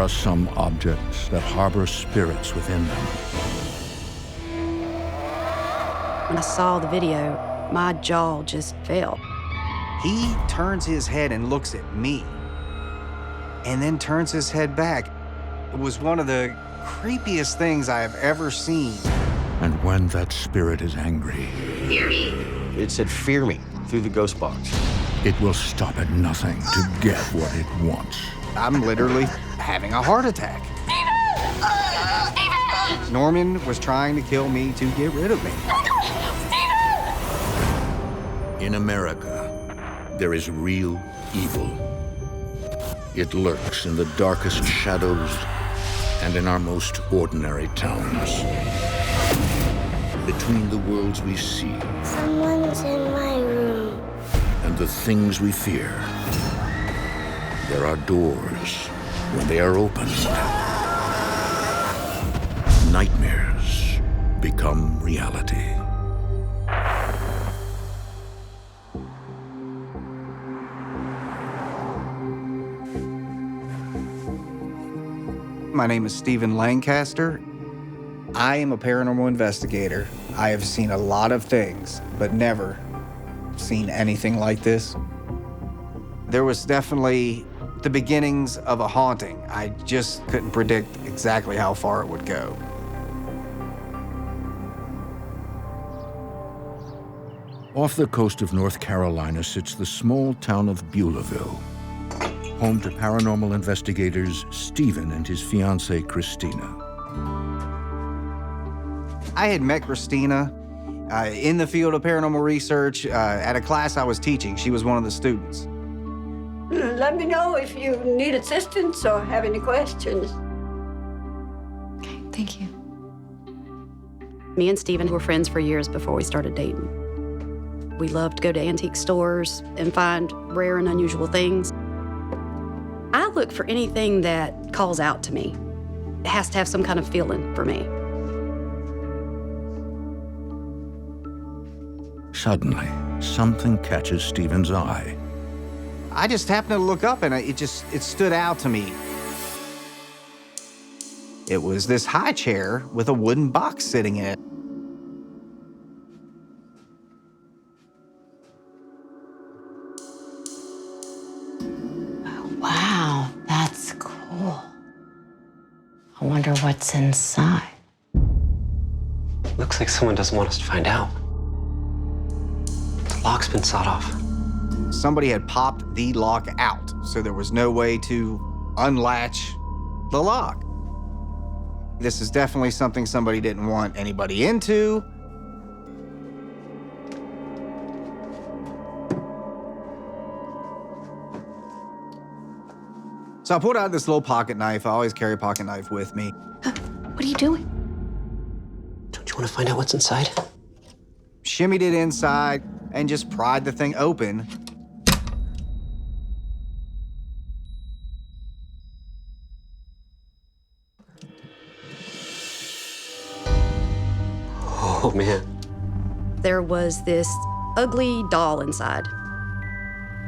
are some objects that harbor spirits within them. When I saw the video, my jaw just fell. He turns his head and looks at me, and then turns his head back. It was one of the creepiest things I have ever seen. And when that spirit is angry, Fear me. It said, fear me, through the ghost box. it will stop at nothing to get what it wants. I'm literally having a heart attack. Norman was trying to kill me to get rid of me. In America, there is real evil. It lurks in the darkest shadows and in our most ordinary towns. Between the worlds we see Someone's in my room. and the things we fear, there are doors. When they are opened, nightmares become reality. My name is Stephen Lancaster. I am a paranormal investigator. I have seen a lot of things, but never seen anything like this. There was definitely the beginnings of a haunting. I just couldn't predict exactly how far it would go. Off the coast of North Carolina sits the small town of Beulahville, home to paranormal investigators Stephen and his fiancée, Christina. I had met Christina in the field of paranormal research at a class I was teaching. She was one of the students. Let me know if you need assistance or have any questions. Okay, thank you. Me and Stephen were friends for years before we started dating. We loved to go to antique stores and find rare and unusual things. I look for anything that calls out to me. It has to have some kind of feeling for me. Suddenly, something catches Stephen's eye. I just happened to look up and it stood out to me. It was this high chair with a wooden box sitting in it. Wow, that's cool. I wonder what's inside. Looks like someone doesn't want us to find out. The lock's been sawed off. Somebody had popped the lock out, so there was no way to unlatch the lock. This is definitely something somebody didn't want anybody into. So I pulled out this little pocket knife. I always carry a pocket knife with me. What are you doing? Don't you want to find out what's inside? Shimmied it inside and just pried the thing open. Oh, man. There was this ugly doll inside.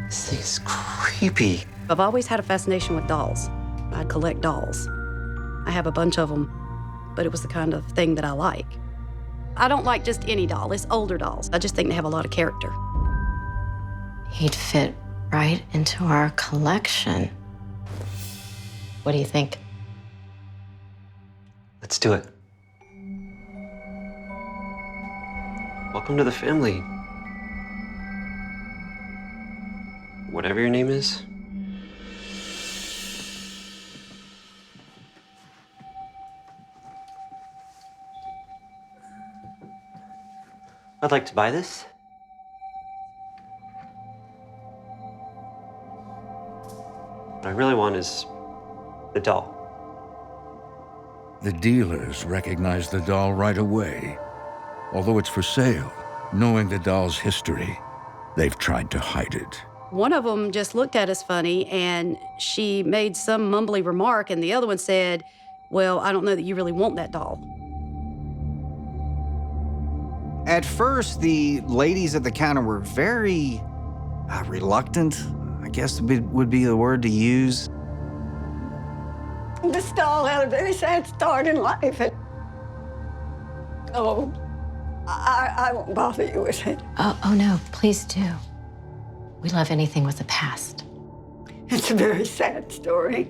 This thing's creepy. I've always had a fascination with dolls. I'd collect dolls. I have a bunch of them, but it was the kind of thing that I like. I don't like just any doll, it's older dolls. I just think they have a lot of character. He'd fit right into our collection. What do you think? Let's do it. Welcome to the family. Whatever your name is. I'd like to buy this. What I really want is the doll. The dealers recognize the doll right away. Although it's for sale, knowing the doll's history, they've tried to hide it. One of them just looked at us funny, and she made some mumbly remark, and the other one said, "Well, I don't know that you really want that doll." At first, the ladies at the counter were very reluctant, I guess would be the word to use. This doll had a very sad start in life. Oh, I won't bother you with it. Oh no, please do. We love anything with a past. It's a very sad story.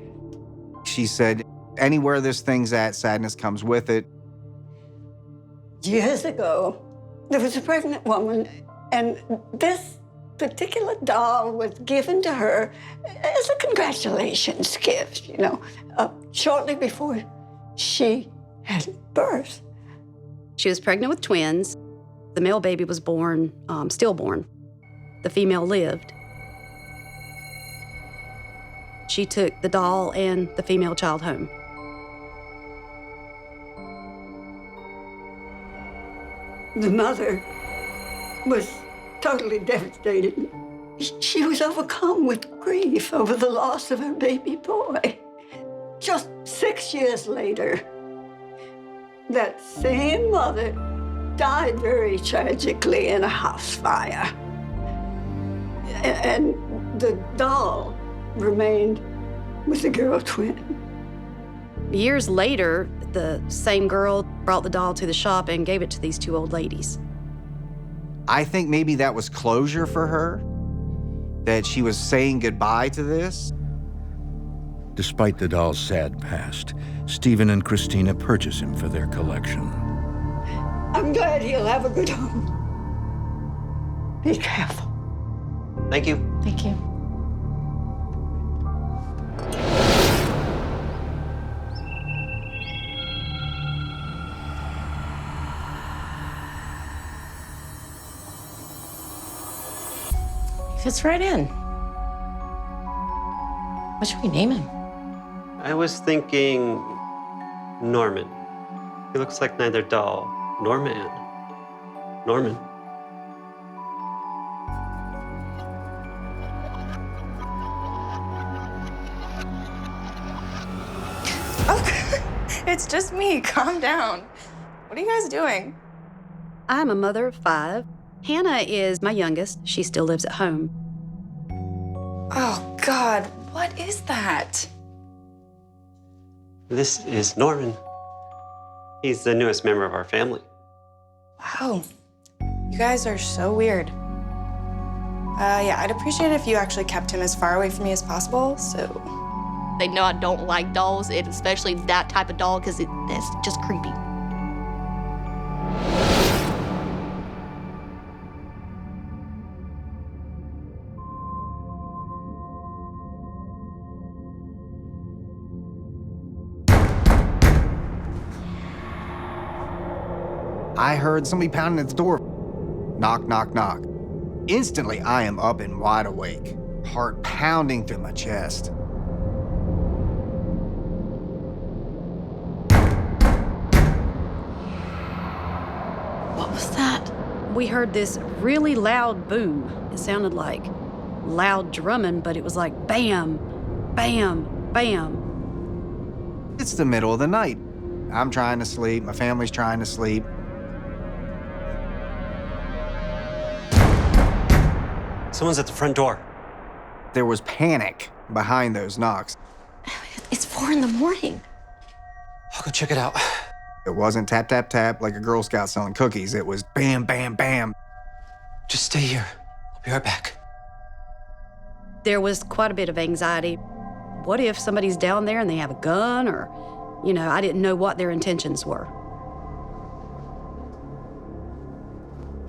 She said, anywhere this thing's at, sadness comes with it. Years ago, there was a pregnant woman, and this particular doll was given to her as a congratulations gift, shortly before she had birth. She was pregnant with twins. The male baby was born, stillborn. The female lived. She took the doll and the female child home. The mother was totally devastated. She was overcome with grief over the loss of her baby boy. Just 6 years later, that same mother died very tragically in a house fire. And the doll remained with the girl twin. Years later, the same girl brought the doll to the shop and gave it to these two old ladies. I think maybe that was closure for her, that she was saying goodbye to this. Despite the doll's sad past, Stephen and Christina purchase him for their collection. I'm glad he'll have a good home. Be careful. Thank you. Thank you. Fits right in. What should we name him? I was thinking Norman. He looks like neither doll nor man. Norman. It's just me. Calm down. What are you guys doing? I'm a mother of 5. Hannah is my youngest. She still lives at home. Oh, God. What is that? This is Norman. He's the newest member of our family. Wow. You guys are so weird. Yeah, I'd appreciate it if you actually kept him as far away from me as possible, so... They know I don't like dolls, and especially that type of doll, because that's just creepy. I heard somebody pounding at the door. Knock, knock, knock. Instantly, I am up and wide awake, heart pounding through my chest. What was that? We heard this really loud boom. It sounded like loud drumming, but it was like bam, bam, bam. It's the middle of the night. I'm trying to sleep. My family's trying to sleep. Someone's at the front door. There was panic behind those knocks. It's 4 in the morning. I'll go check it out. It wasn't tap, tap, tap like a Girl Scout selling cookies. It was bam, bam, bam. Just stay here. I'll be right back. There was quite a bit of anxiety. What if somebody's down there and they have a gun or, I didn't know what their intentions were.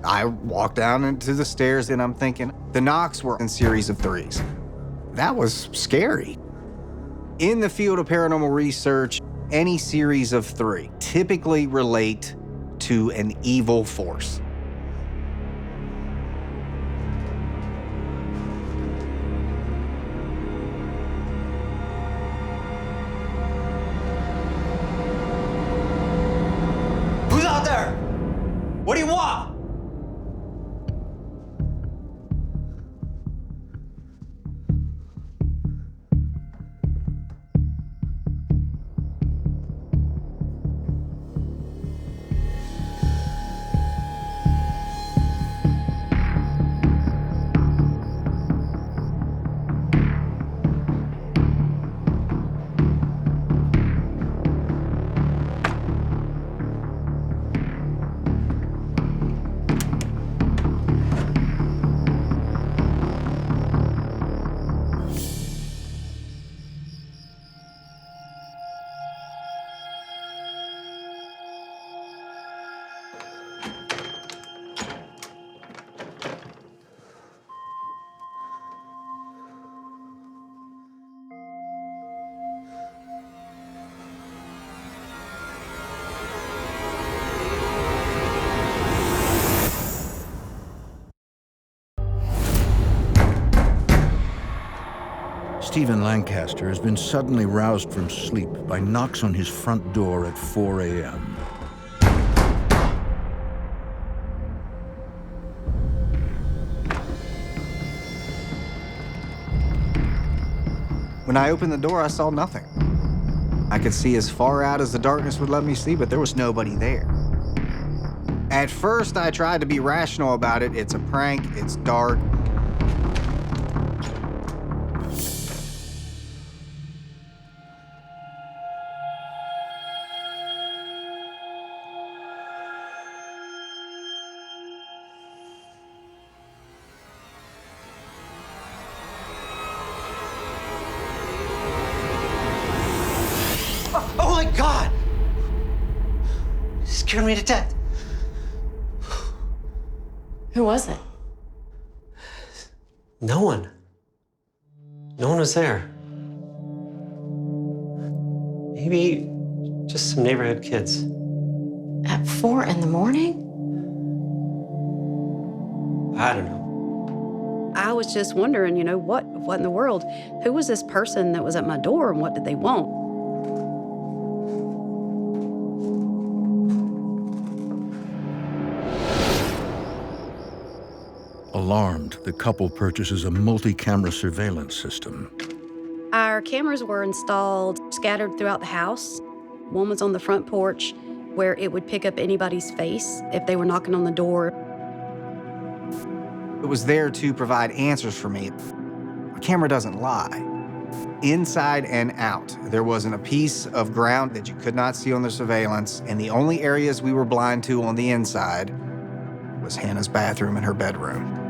I walked down into the stairs and I'm thinking, the knocks were in series of 3s. That was scary. In the field of paranormal research, any series of 3 typically relate to an evil force. Who's out there? What do you want? Stephen Lancaster has been suddenly roused from sleep by knocks on his front door at 4 a.m. When I opened the door, I saw nothing. I could see as far out as the darkness would let me see, but there was nobody there. At first, I tried to be rational about it. It's a prank, it's dark. Oh my God! You scared me to death. Who was it? No one. No one was there. Maybe just some neighborhood kids. At 4 in the morning? I don't know. I was just wondering, what in the world? Who was this person that was at my door and what did they want? Alarmed, the couple purchases a multi-camera surveillance system. Our cameras were installed scattered throughout the house. One was on the front porch where it would pick up anybody's face if they were knocking on the door. It was there to provide answers for me. A camera doesn't lie. Inside and out, there wasn't a piece of ground that you could not see on the surveillance, and the only areas we were blind to on the inside was Hannah's bathroom and her bedroom.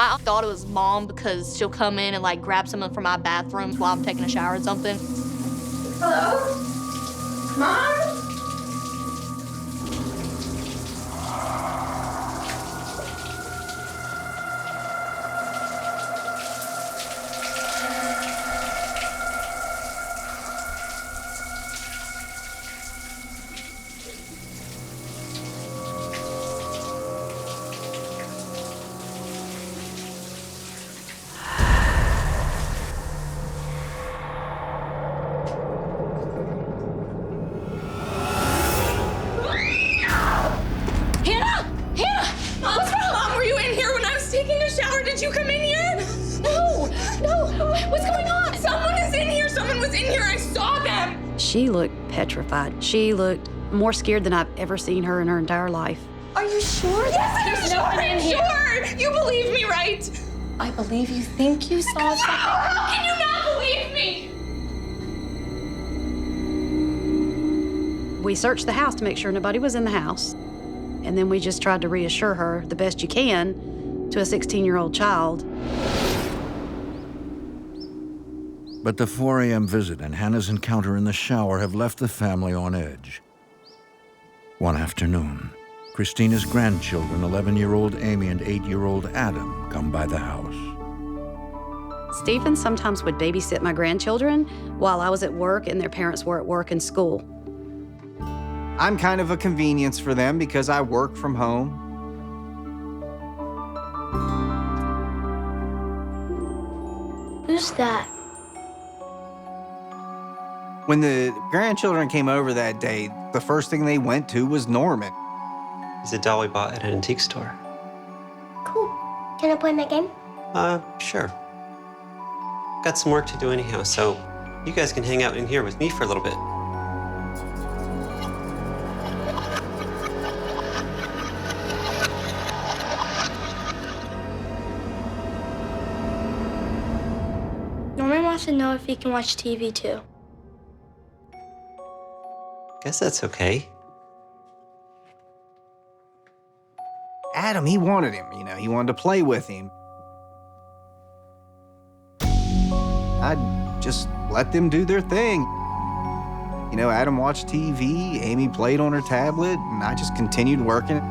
I thought it was Mom because she'll come in and like grab something from my bathroom while I'm taking a shower or something. Hello? Mom? Did you come in here? No, what's going on? Someone is in here, someone was in here, I saw them. She looked petrified. She looked more scared than I've ever seen her in her entire life. Are you sure? Yes, I'm sure. You believe me, right? I believe you think you saw something. How can you not believe me? We searched the house to make sure nobody was in the house. And then we just tried to reassure her the best you can to a 16-year-old child. But the 4 a.m. visit and Hannah's encounter in the shower have left the family on edge. One afternoon, Christina's grandchildren, 11-year-old Amy and 8-year-old Adam, come by the house. Stephen sometimes would babysit my grandchildren while I was at work and their parents were at work and school. I'm kind of a convenience for them because I work from home. Who's that? When the grandchildren came over that day, the first thing they went to was Norman. He's a doll we bought at an antique store. Cool. Can I play my game? Sure. Got some work to do anyhow, so you guys can hang out in here with me for a little bit. Norman wants to know if he can watch TV too. Guess that's okay. Adam, he wanted him, you know, he wanted to play with him. I just let them do their thing. You know, Adam watched TV, Amy played on her tablet, and I just continued working.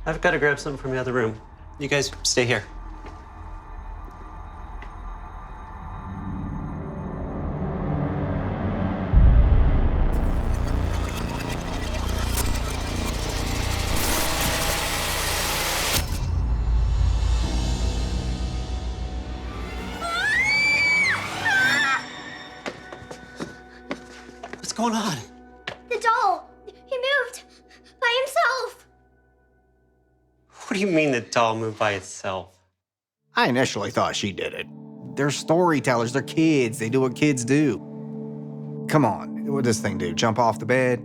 I've got to grab something from the other room. You guys stay here. What's going on? The doll! He moved by himself! What do you mean the doll moved by itself? I initially thought she did it. They're storytellers, they're kids, they do what kids do. Come on, what does this thing do? Jump off the bed?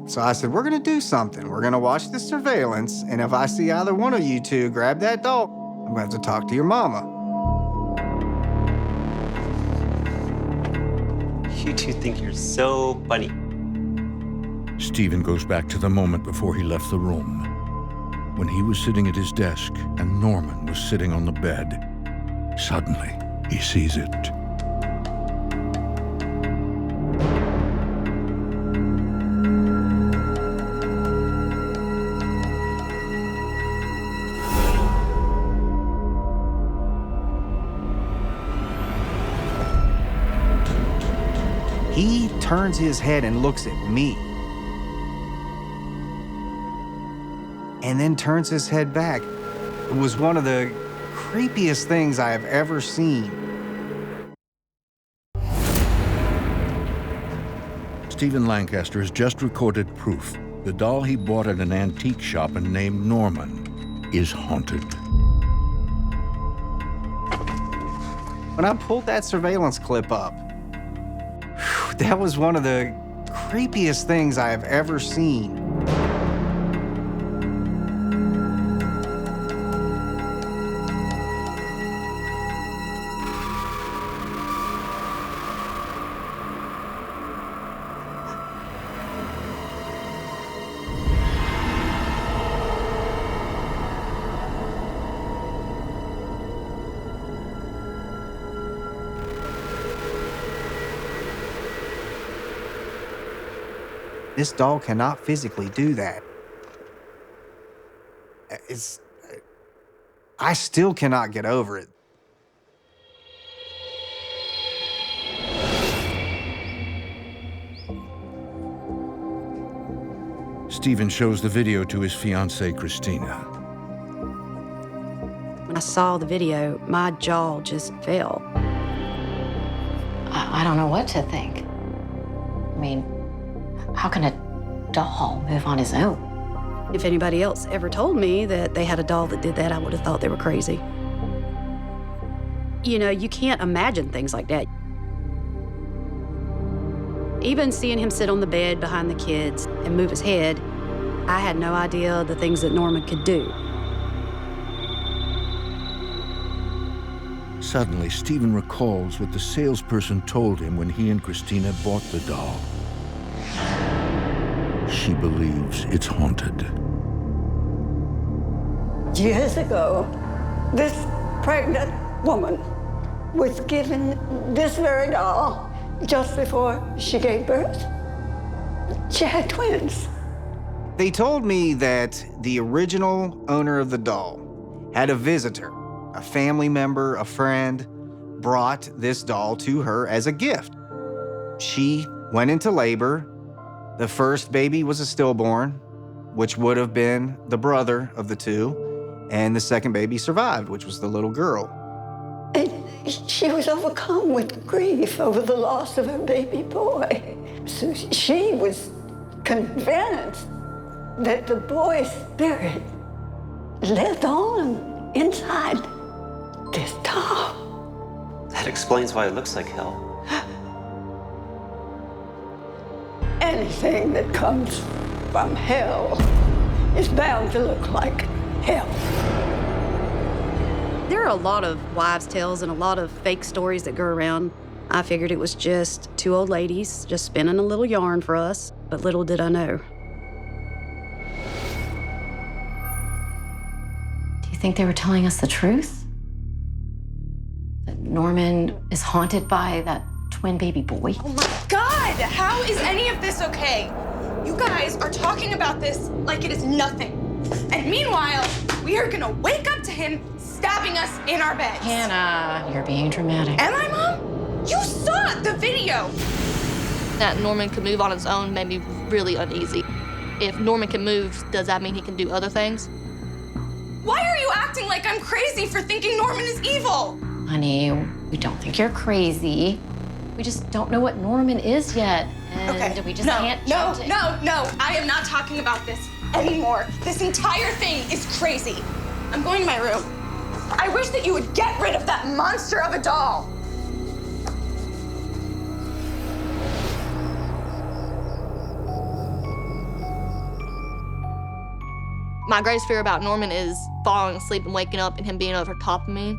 So I said, we're gonna do something. We're gonna watch the surveillance, and if I see either one of you two grab that doll, I'm gonna have to talk to your mama. You two think you're so funny. Stephen goes back to the moment before he left the room, when he was sitting at his desk and Norman was sitting on the bed. Suddenly, he sees it. He turns his head and looks at me. And then turns his head back. It was one of the creepiest things I have ever seen. Stephen Lancaster has just recorded proof. The doll he bought at an antique shop and named Norman is haunted. When I pulled that surveillance clip up, that was one of the creepiest things I have ever seen. This doll cannot physically do that. I still cannot get over it. Stephen shows the video to his fiancée, Christina. When I saw the video, my jaw just fell. I don't know what to think. I mean, how can a doll move on his own? If anybody else ever told me that they had a doll that did that, I would have thought they were crazy. You know, you can't imagine things like that. Even seeing him sit on the bed behind the kids and move his head, I had no idea the things that Norman could do. Suddenly, Stephen recalls what the salesperson told him when he and Christina bought the doll. She believes it's haunted. Years ago, This pregnant woman was given this very doll just before she gave birth. She had twins. They told me that the original owner of the doll had a visitor, a family member, a friend, brought this doll to her as a gift. She went into labor. The first baby was a stillborn, which would have been the brother of the two, and the second baby survived, which was the little girl. And she was overcome with grief over the loss of her baby boy. So she was convinced that the boy's spirit lived on inside this doll. That explains why it looks like hell. Anything that comes from hell is bound to look like hell. There are a lot of wives' tales and a lot of fake stories that go around. I figured it was just two old ladies just spinning a little yarn for us, but little did I know. Do you think they were telling us the truth? That Norman is haunted by that twin baby boy? Oh my God! How is any of this okay? You guys are talking about this like it is nothing. And meanwhile, we are gonna wake up to him stabbing us in our beds. Hannah, you're being dramatic. Am I, Mom? You saw the video! That Norman could move on his own made me really uneasy. If Norman can move, does that mean he can do other things? Why are you acting like I'm crazy for thinking Norman is evil? Honey, we don't think you're crazy. We just don't know what Norman is yet. And we just can't jump to... No, I am not talking about this anymore. This entire thing is crazy. I'm going to my room. I wish that you would get rid of that monster of a doll. My greatest fear about Norman is falling asleep and waking up and him being over top of me.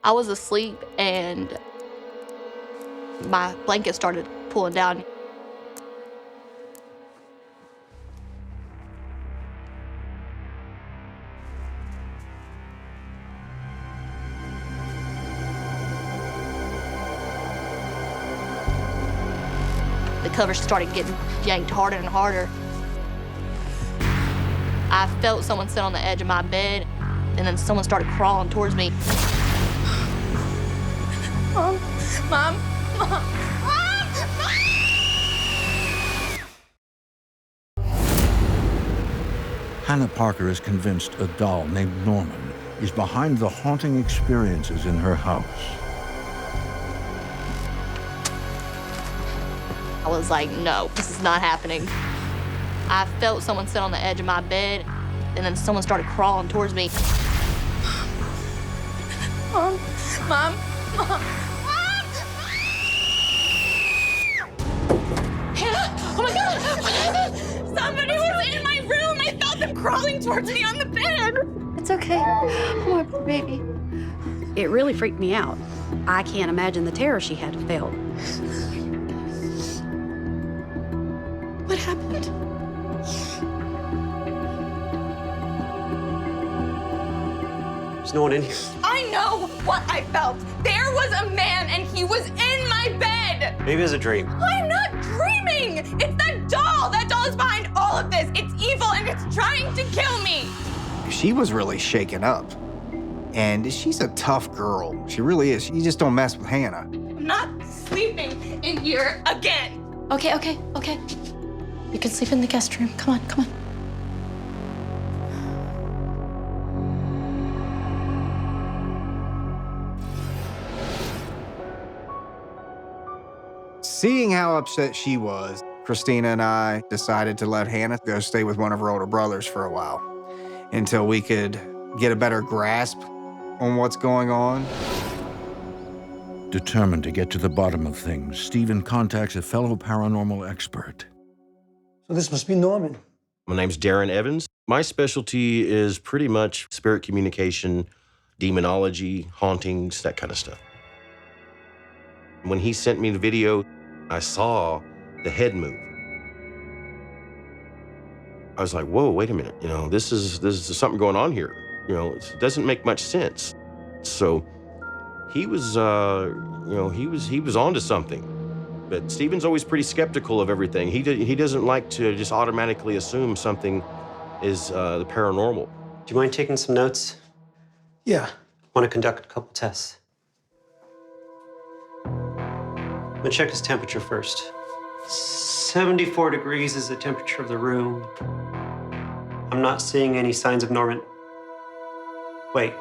I was asleep and my blanket started pulling down. The covers started getting yanked harder and harder. I felt someone sit on the edge of my bed, and then someone started crawling towards me. Mom. Hannah Parker is convinced a doll named Norman is behind the haunting experiences in her house. I was like, no, this is not happening. I felt someone sit on the edge of my bed, and then someone started crawling towards me. Mom. Hannah, oh my God, what happened? Somebody was in my room. I felt them crawling towards me on the bed. It's okay. Oh, my baby. It really freaked me out. I can't imagine the terror she had felt. What happened? There's no one in here. I know what I felt. There was a man and he was in my bed. Maybe it was a dream. I'm not dreaming. It's that doll. That doll is behind all of this. It's evil and it's trying to kill me. She was really shaken up. And she's a tough girl. She really is. You just don't mess with Hannah. I'm not sleeping in here again. Okay. You can sleep in the guest room. Come on. Seeing how upset she was, Christina and I decided to let Hannah go stay with one of her older brothers for a while until we could get a better grasp on what's going on. Determined to get to the bottom of things, Stephen contacts a fellow paranormal expert. So this must be Norman. My name's Darren Evans. My specialty is pretty much spirit communication, demonology, hauntings, that kind of stuff. When he sent me the video, I saw the head move. I was like, whoa, wait a minute. You know, this is something going on here. You know, it doesn't make much sense. So he was, he was onto something. But Stephen's always pretty skeptical of everything. He doesn't like to just automatically assume something is the paranormal. Do you mind taking some notes? Yeah. I want to conduct a couple tests. I'm gonna check his temperature first. 74 degrees is the temperature of the room. I'm not seeing any signs of Norman. Wait.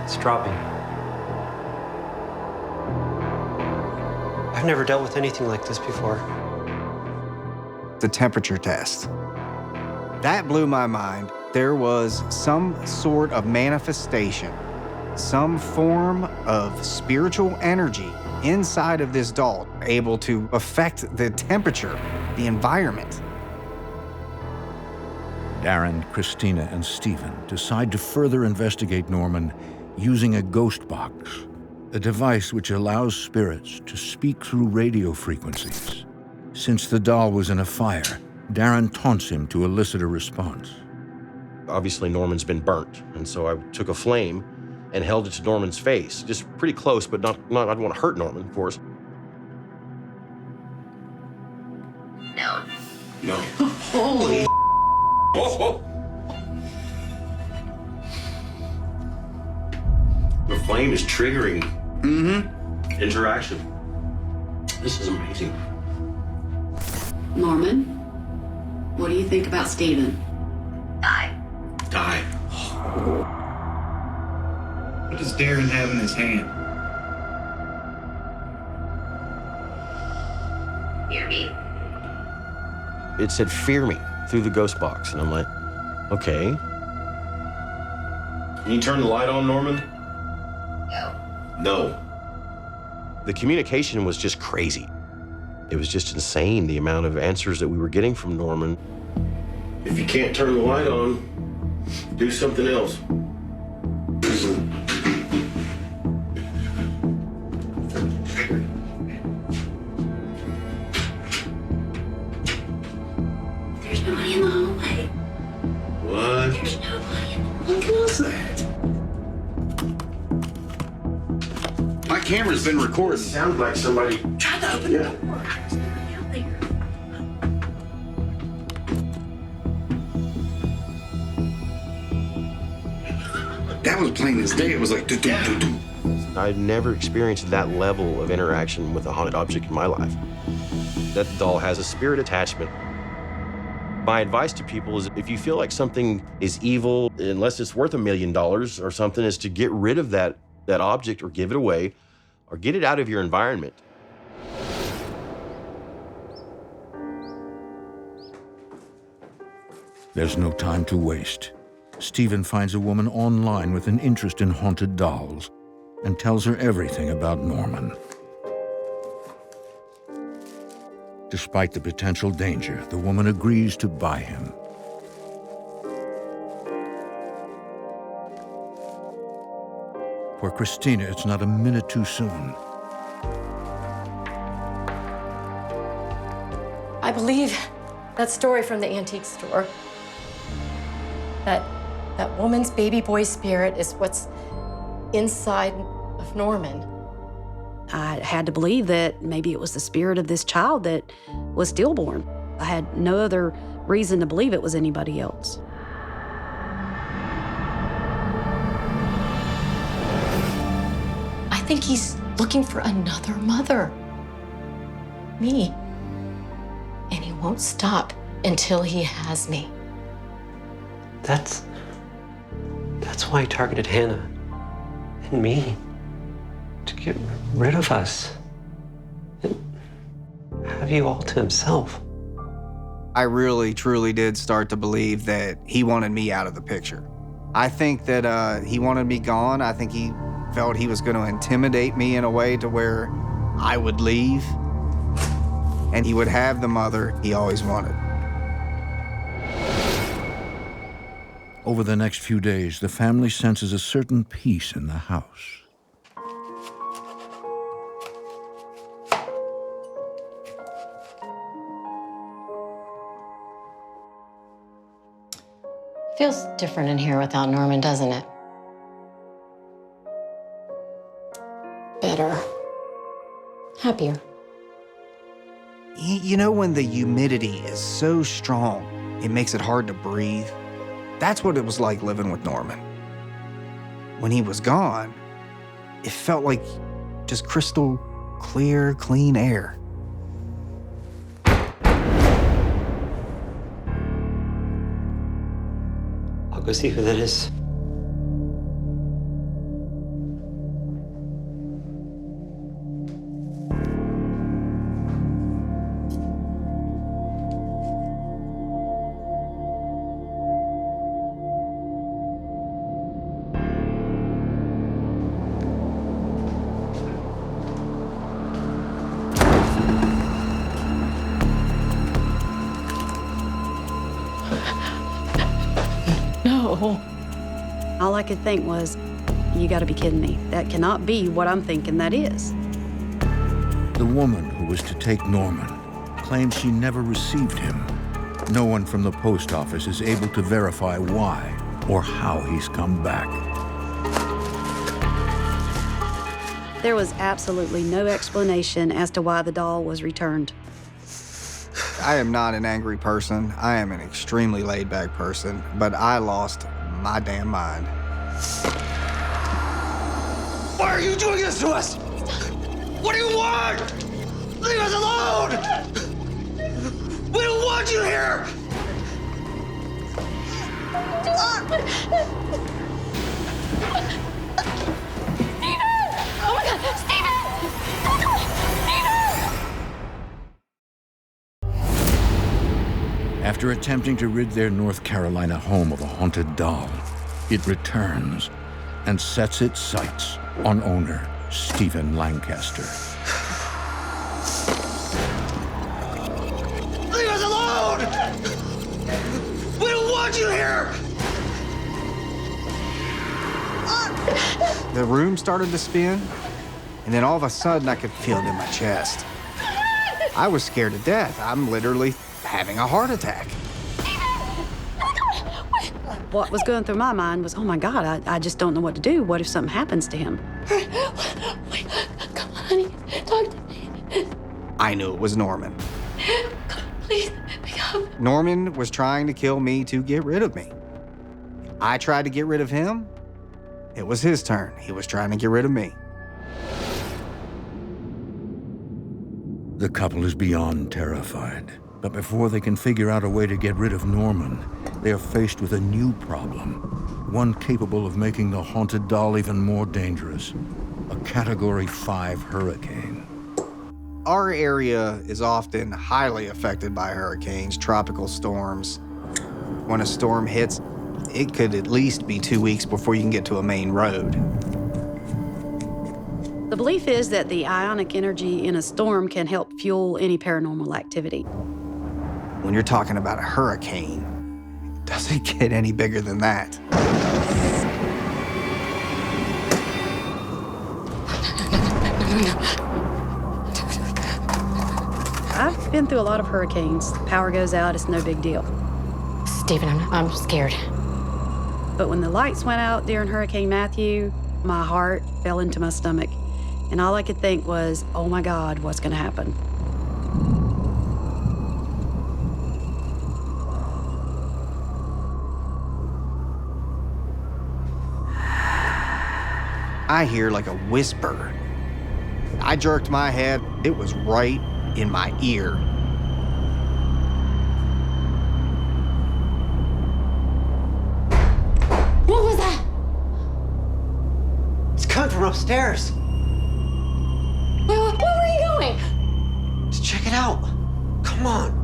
It's dropping. I've never dealt with anything like this before. The temperature test. That blew my mind. There was some sort of manifestation, some form of spiritual energy inside of this doll, able to affect the temperature, the environment. Darren, Christina, and Stephen decide to further investigate Norman using a ghost box, a device which allows spirits to speak through radio frequencies. Since the doll was in a fire, Darren taunts him to elicit a response. Obviously, Norman's been burnt, and so I took a flame and held it to Norman's face, just pretty close, but not I don't want to hurt Norman, of course. No. Holy oh. The flame is triggering interaction. This is amazing. Norman, what do you think about Stephen? Die. What does Darren have in his hand? Hear me. It said, "Fear me," through the ghost box, and I'm like, okay. Can you turn the light on, Norman? No. The communication was just crazy. It was just insane, the amount of answers that we were getting from Norman. If you can't turn the light on, do something else. There's nobody in the hallway. What? There's nobody in the closet. My camera's been recording. Sounds like somebody. Try to open the door. There's nobody out there. That was plain as day. It was like, do. I'd never experienced that level of interaction with a haunted object in my life. That doll has a spirit attachment. My advice to people is if you feel like something is evil, unless it's worth $1 million or something, is to get rid of that object or give it away or get it out of your environment. There's no time to waste. Stephen finds a woman online with an interest in haunted dolls and tells her everything about Norman. Despite the potential danger, the woman agrees to buy him. For Christina, it's not a minute too soon. I believe that story from the antique store. That woman's baby boy spirit is what's inside of Norman. I had to believe that maybe it was the spirit of this child that was stillborn. I had no other reason to believe it was anybody else. I think he's looking for another mother. Me. And he won't stop until he has me. That's why he targeted Hannah and me, to get rid of us and have you all to himself. I really, truly did start to believe that he wanted me out of the picture. I think that he wanted me gone. I think he felt he was going to intimidate me in a way to where I would leave, and he would have the mother he always wanted. Over the next few days, the family senses a certain peace in the house. Feels different in here without Norman, doesn't it? Better. Happier. You know when the humidity is so strong, it makes it hard to breathe? That's what it was like living with Norman. When he was gone, it felt like just crystal clear, clean air. I'll go see who that is. No. All I could think was, you gotta be kidding me. That cannot be what I'm thinking that is. The woman who was to take Norman claims she never received him. No one from the post office is able to verify why or how he's come back. There was absolutely no explanation as to why the doll was returned. I am not an angry person. I am an extremely laid-back person, but I lost my damn mind. Why are you doing this to us? What do you want? Leave us alone! We don't want you here! Oh my God, Steven! After attempting to rid their North Carolina home of a haunted doll, it returns and sets its sights on owner Stephen Lancaster. Leave us alone! We don't want you here! The room started to spin, and then all of a sudden I could feel it in my chest. I was scared to death. I'm literally having a heart attack. What was going through my mind was, oh my God, I just don't know what to do. What if something happens to him? Wait, come on, honey, talk to me. I knew it was Norman. Come on, please, pick up. Norman was trying to kill me to get rid of me. I tried to get rid of him. It was his turn. He was trying to get rid of me. The couple is beyond terrified. But before they can figure out a way to get rid of Norman, they are faced with a new problem, one capable of making the haunted doll even more dangerous, a Category 5 hurricane. Our area is often highly affected by hurricanes, tropical storms. When a storm hits, it could at least be 2 weeks before you can get to a main road. The belief is that the ionic energy in a storm can help fuel any paranormal activity. When you're talking about a hurricane, it doesn't get any bigger than that. I've been through a lot of hurricanes. Power goes out, it's no big deal. Stephen, I'm scared. But when the lights went out during Hurricane Matthew, my heart fell into my stomach. And all I could think was, oh my God, what's gonna happen? I hear like a whisper. I jerked my head. It was right in my ear. What was that? It's coming from upstairs. Where were you going? Let's check it out. Come on.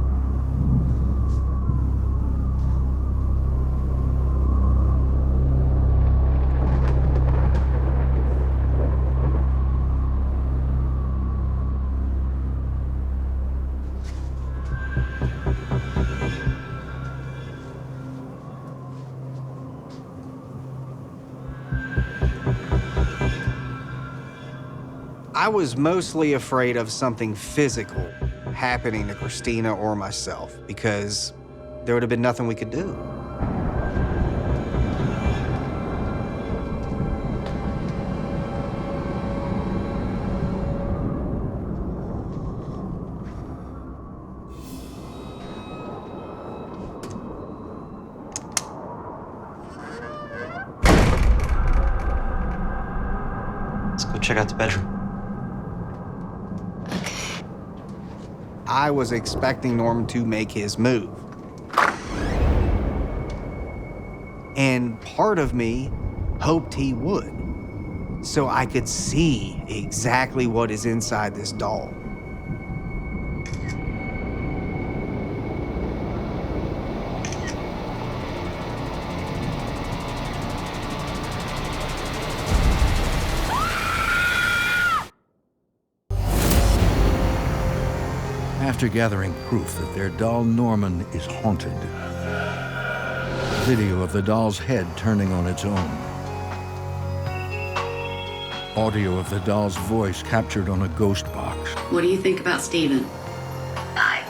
I was mostly afraid of something physical happening to Christina or myself because there would have been nothing we could do. Let's go check out the bedroom. I was expecting Norman to make his move. And part of me hoped he would, so I could see exactly what is inside this doll. After gathering proof that their doll Norman is haunted, video of the doll's head turning on its own, audio of the doll's voice captured on a ghost box. What do you think about Steven? Die.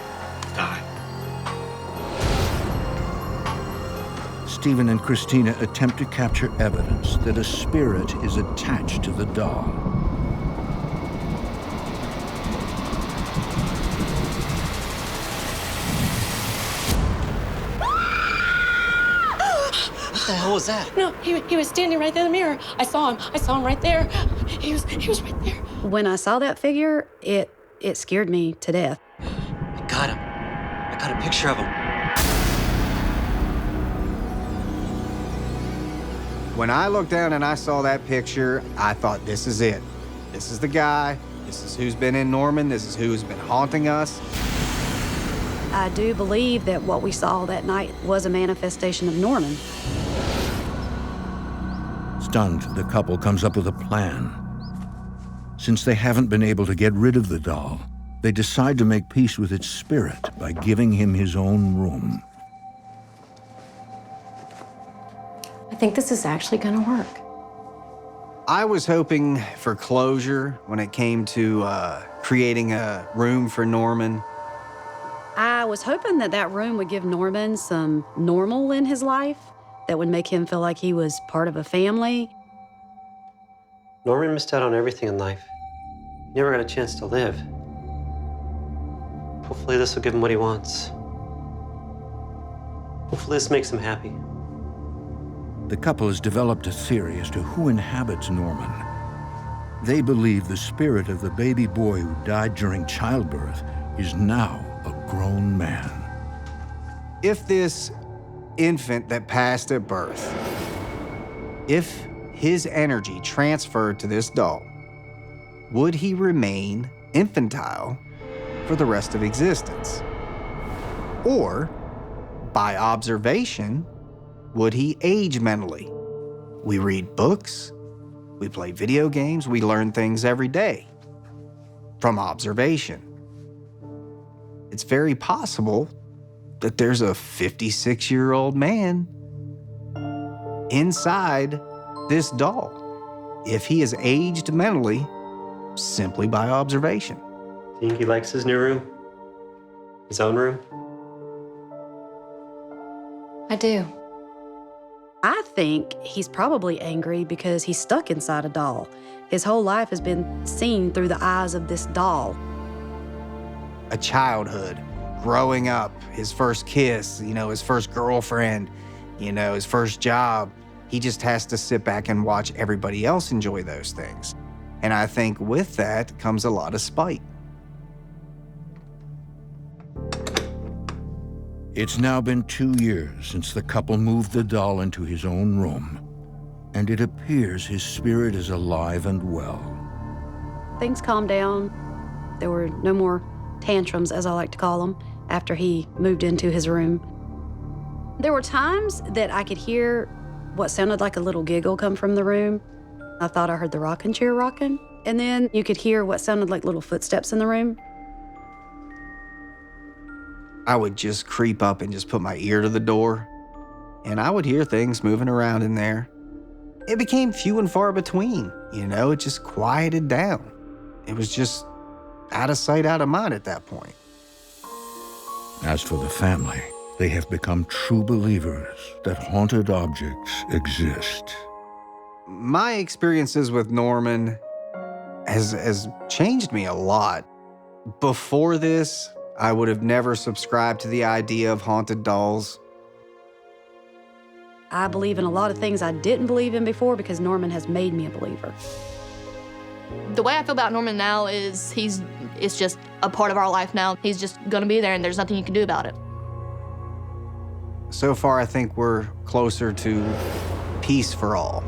Stephen and Christina attempt to capture evidence that a spirit is attached to the doll. What the hell was that? No, he was standing right there in the mirror. I saw him right there. He was right there. When I saw that figure, it scared me to death. I got him. I got a picture of him. When I looked down and I saw that picture, I thought, this is it. This is the guy. This is who's been in Norman. This is who's been haunting us. I do believe that what we saw that night was a manifestation of Norman. Stunned, the couple comes up with a plan. Since they haven't been able to get rid of the doll, they decide to make peace with its spirit by giving him his own room. I think this is actually gonna work. I was hoping for closure when it came to creating a room for Norman. I was hoping that that room would give Norman some normal in his life that would make him feel like he was part of a family. Norman missed out on everything in life. He never got a chance to live. Hopefully this will give him what he wants. Hopefully this makes him happy. The couple has developed a theory as to who inhabits Norman. They believe the spirit of the baby boy who died during childbirth is now a grown man. If this infant that passed at birth, if his energy transferred to this doll, would he remain infantile for the rest of existence? Or, by observation, would he age mentally? We read books, we play video games, we learn things every day from observation. It's very possible that there's a 56-year-old man inside this doll if he is aged mentally simply by observation. Think he likes his new room? His own room? I do. I think he's probably angry because he's stuck inside a doll. His whole life has been seen through the eyes of this doll. A childhood, growing up, his first kiss, his first girlfriend, his first job. He just has to sit back and watch everybody else enjoy those things. And I think with that comes a lot of spite. It's now been 2 years since the couple moved the doll into his own room, and it appears his spirit is alive and well. Things calmed down. There were no more tantrums, as I like to call them, after he moved into his room. There were times that I could hear what sounded like a little giggle come from the room. I thought I heard the rocking chair rocking. And then you could hear what sounded like little footsteps in the room. I would just creep up and just put my ear to the door, and I would hear things moving around in there. It became few and far between, it just quieted down. it was just out of sight, out of mind at that point. As for the family, they have become true believers that haunted objects exist. My experiences with Norman has changed me a lot. Before this, I would have never subscribed to the idea of haunted dolls. I believe in a lot of things I didn't believe in before because Norman has made me a believer. The way I feel about Norman now is it's just a part of our life now. He's just gonna be there and there's nothing you can do about it. So far, I think we're closer to peace for all.